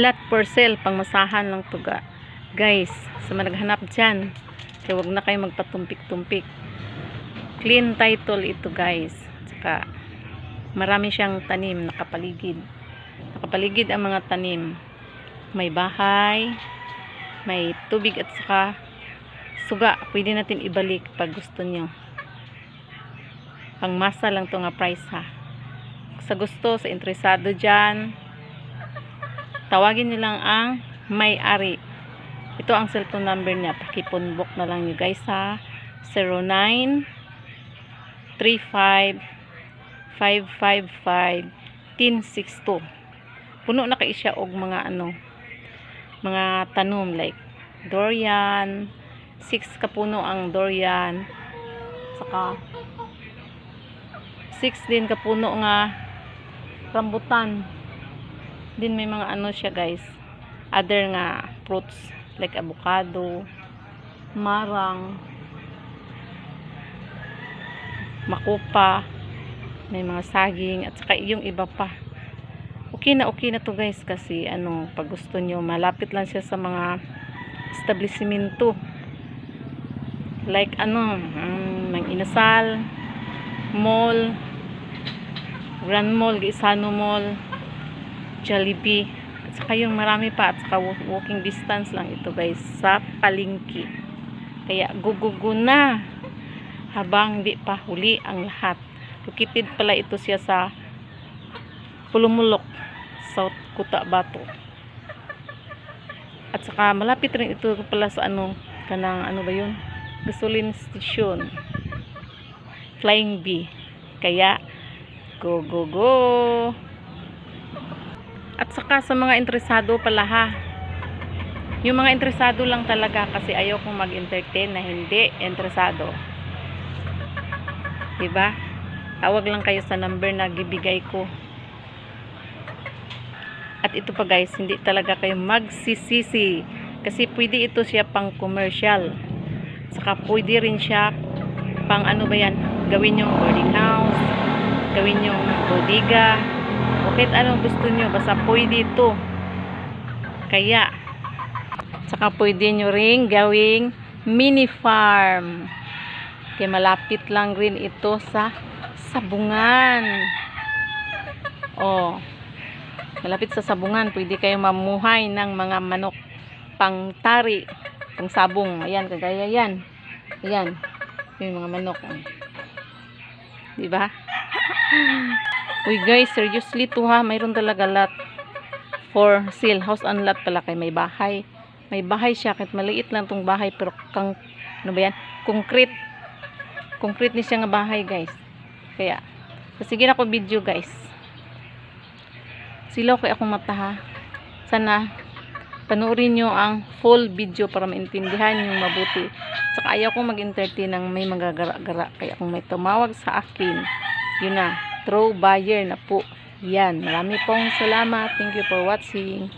Lot for sale, pangmasahan lang to guys. Sa mga naghanap dyan, kaya wag na kayo magpatumpik-tumpik. Clean title ito guys. Saka marami siyang tanim, nakapaligid ang mga tanim. May bahay, may tubig at saka suga. Pwede natin ibalik pag gusto nyo. Pangmasa lang to nga price ha. Sa gusto, sa interesado dyan, tawagin nyo lang ang may-ari. Ito ang cellphone number niya. Pakipunbok na lang nyo guys ha. 0935551062. Puno na kayo siya og mga mga tanom like durian. 6 kapuno ang durian. Saka 6 din kapuno nga rambutan. Din may mga siya guys. Other nga fruits like avocado, marang, makupa, may mga saging at saka yung iba pa. Okay na to guys kasi pag gusto nyo, malapit lang siya sa mga establishmento like Mang Inasal Mall, Grand Mall, Gisano Mall, Jollibee, at saka yung marami pa, at saka walking distance lang ito guys sa palengke. Kaya gugugo na habang di pa huli ang lahat. Located pala ito siya sa Pulumulok, South Cotabato. At saka malapit rin ito pala sa kanang ba yun? Gasoline station. Flying Bee. Kaya go. At saka sa mga interesado pala ha. Yung mga interesado lang talaga kasi ayaw kong mag-entertain na hindi interesado. Diba? Tawag lang kayo sa number na gibigay ko. At ito pa guys, hindi talaga kayo magsisisi. Kasi pwede ito siya pang commercial. Saka pwede rin siya pang ba yan? Gawin yung boarding house, gawin yung bodega, o kahit anong gusto nyo, basta pwede ito. Kaya saka pwede nyo ring gawing mini farm. Kaya malapit lang rin ito sa Sabungan. Malapit sa Sabungan, pwede kayong mamuhay ng mga manok pang tari, pang sabong. Ayan, kagaya yan. Ayan, yung mga manok. Diba? Uy guys, seriously to ha, mayroon talaga lot for sale. House and lot pala kay may bahay. May bahay siya, kahit maliit lang tong bahay, pero yan? Concrete. Concrete ni siya nga bahay guys. Kaya, sige na ko video guys. Silaw kay akong mata ha. Sana panoorin nyo ang full video para maintindihan yung mabuti. Saka ayaw kong mag-entertain ng may magagara-gara. Kaya kung may tumawag sa akin, yun na, throw buyer na po. Yan. Marami pong salamat. Thank you for watching.